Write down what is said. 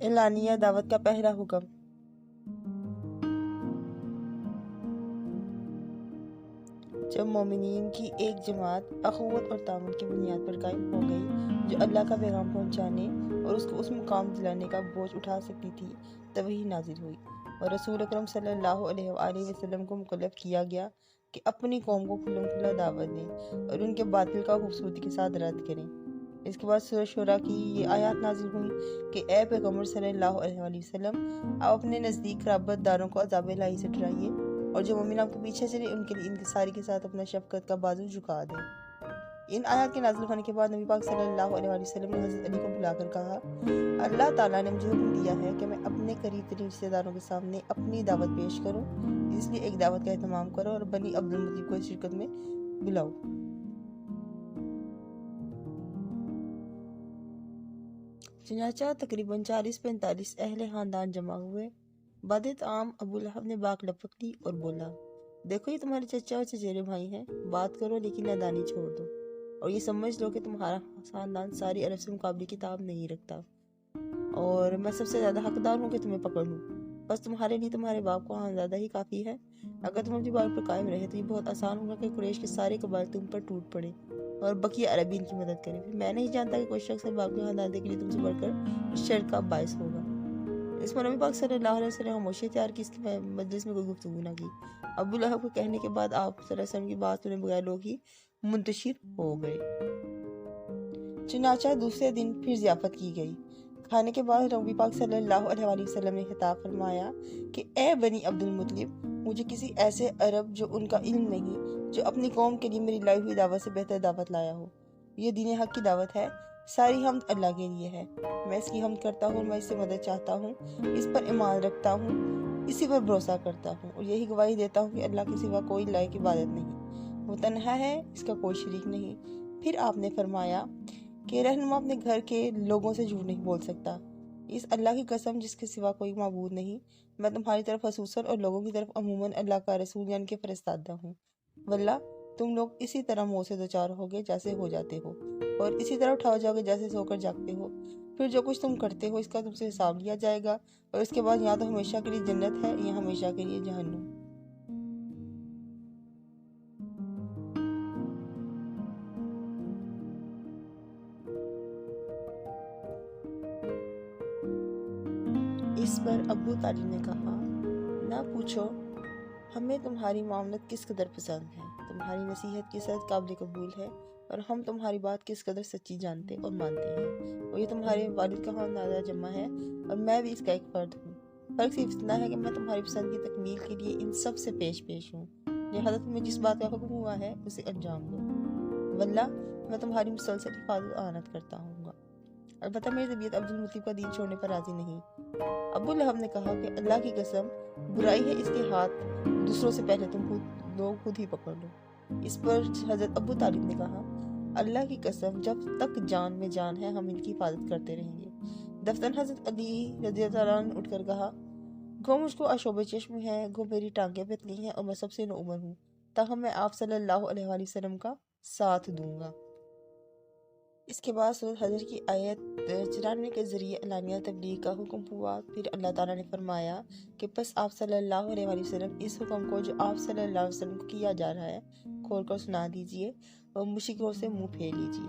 اعلانیہ دعوت کا پہلا حکم۔ جب مومنین کی ایک جماعت اخوت اور تعاون کی بنیاد پر قائم ہو گئی جو اللہ کا پیغام پہنچانے اور اس کو اس مقام دلانے کا بوجھ اٹھا سکتی تھی، تب وحی نازل ہوئی اور رسول اکرم صلی اللہ علیہ وآلہ وسلم کو مکلف کیا گیا کہ اپنی قوم کو کھلم کھلا دعوت دیں اور ان کے باطل کا خوبصورتی کے ساتھ رد کریں۔ اس کے بعد سورہ شورا کی یہ آیات نازل ہوئیں کہ اے پیغمبر صلی اللہ علیہ وآلہ وسلم، آپ اپنے نزدیک قرابت داروں کو عذاب الہی سے ڈرائیے اور جو مومن آپ کے پیچھے چلے ان کے لیے انکساری کے ساتھ اپنا شفقت کا بازو جھکا دیں۔ ان آیات کے نازل ہونے کے بعد نبی پاک صلی اللہ علیہ وآلہ وسلم نے حضرت علی کو بلا کر کہا، اللہ تعالیٰ نے مجھے حکم دیا ہے کہ میں اپنے قریب ترین رشتہ داروں کے سامنے اپنی دعوت پیش کروں، اس لیے ایک دعوت کا اہتمام کرو اور بنی عبد المطلب کو اس شرکت میں بلاؤ۔ چنانچہ تقریباً 40-45 اہل خاندان جمع ہوئے۔ بعد طعام ابو لہب نے باک لپک لی اور بولا، دیکھو یہ تمہارے چچا اور چچیرے بھائی ہیں، بات کرو لیکن نادانی چھوڑ دو اور یہ سمجھ لو کہ تمہارا خاندان ساری عرب سے مقابلے کتاب نہیں رکھتا اور میں سب سے زیادہ حقدار ہوں کہ تمہیں پکڑ لوں، بس تمہارے لیے تمہارے باپ کو خانزادہ ہی کافی ہے۔ اگر تم اپنی بات پر قائم رہے تو یہ بہت آسان ہوگا کہ قریش کے سارے قبائل تم پر ٹوٹ پڑے اور بقیہ عربی ان کی مدد کریں، پھر میں نہیں جانتا کہ کوئی شخص باپ کے خاندان کے لیے تم سے بڑھ کر شر کا باعث ہوگا۔ اس پر نبی پاک صلی اللہ علیہ وسلم خاموشی اختیار کی، اس کی مجلس میں کوئی گفتگو نہ کی۔ ابو لہب کو کہنے کے بعد آپ صلی اللہ علیہ وسلم کی بات سنے بغیر لوگ ہی منتشر ہو گئے۔ چنانچہ دوسرے دن پھر ضیافت کی گئی۔ کھانے کے بعد نبی پاک صلی اللہ علیہ وآلہ وسلم نے خطاب فرمایا کہ اے بنی عبد المطلب، مجھے کسی ایسے عرب جو ان کا علم نہیں، جو اپنی قوم کے لیے میری لائی ہوئی دعوت سے بہتر دعوت لایا ہو۔ یہ دین حق کی دعوت ہے، ساری حمد اللہ کے لیے ہے، میں اس کی حمد کرتا ہوں، میں اس سے مدد چاہتا ہوں، اس پر ایمان رکھتا ہوں، اسی پر بھروسہ کرتا ہوں اور یہی گواہی دیتا ہوں کہ اللہ کے سوا کوئی لائق عبادت نہیں، وہ تنہا ہے، اس کا کوئی شریک نہیں۔ پھر آپ نے فرمایا کہ رہنما اپنے گھر کے لوگوں سے جھوٹ نہیں بول سکتا، اس اللہ کی قسم جس کے سوا کوئی معبود نہیں، میں تمہاری طرف خصوصاً اور لوگوں کی طرف عموماً اللہ کا رسول یعنی کہ فرستادہ ہوں۔ واللہ تم لوگ اسی طرح منہ سے دوچار ہوگے جیسے ہو جاتے ہو اور اسی طرح اٹھاؤ جاؤ گے جیسے سو کر جاگتے ہو، پھر جو کچھ تم کرتے ہو اس کا تم سے حساب لیا جائے گا اور اس کے بعد یا تو ہمیشہ کے لیے جنت ہے یا ہمیشہ کے لیے جہنم۔ اس پر ابو طالب نے کہا، نہ پوچھو، ہمیں تمہاری معاملت کس قدر پسند ہے، تمہاری نصیحت کس حد قابل قبول ہے اور ہم تمہاری بات کس قدر سچی جانتے اور مانتے ہیں، اور یہ تمہارے والد کا خاندان جمع ہے اور میں بھی اس کا ایک فرد ہوں، فرق صرف اتنا ہے کہ میں تمہاری پسند کی تکمیل کے لیے ان سب سے پیش ہوں، لہذا تمہیں جس بات کا حکم ہوا ہے اسے انجام دو، واللہ میں تمہاری مسلسل حفاظت آنت کرتا ہوں گا، البتہ میری طبیعت عبد المطلب کا دین چھوڑنے پر راضی نہیں۔ ابو لہب نے کہا کہ اللہ کی قسم، برائی ہے اس کے ہاتھ دوسروں سے پہلے تم خود ہی پکڑ لو۔ اس پر حضرت ابو طالب نے کہا، اللہ کی قسم جب تک جان میں جان ہے ہم ان کی حفاظت کرتے رہیں گے۔ دفتن حضرت علی رضی اللہ عنہ نے اٹھ کر کہا، گو مجھ کو آشوب چشم ہے، گو میری ٹانگیں پتلی ہیں اور میں سب سے نوعمر ہوں، تاہم میں آپ صلی اللہ علیہ وآلہ وسلم کا ساتھ دوں گا۔ اس کے بعد سورۃ حجر کی آیت 94 کے ذریعے اعلانیہ تبلیغ کا حکم ہوا۔ پھر اللہ تعالیٰ نے فرمایا کہ پس آپ صلی اللہ علیہ وآلہ وسلم اس حکم کو جو آپ صلی اللہ علیہ وسلم کو کیا جا رہا ہے کھول کر سنا دیجئے اور مشرکوں سے منہ پھیر لیجئے۔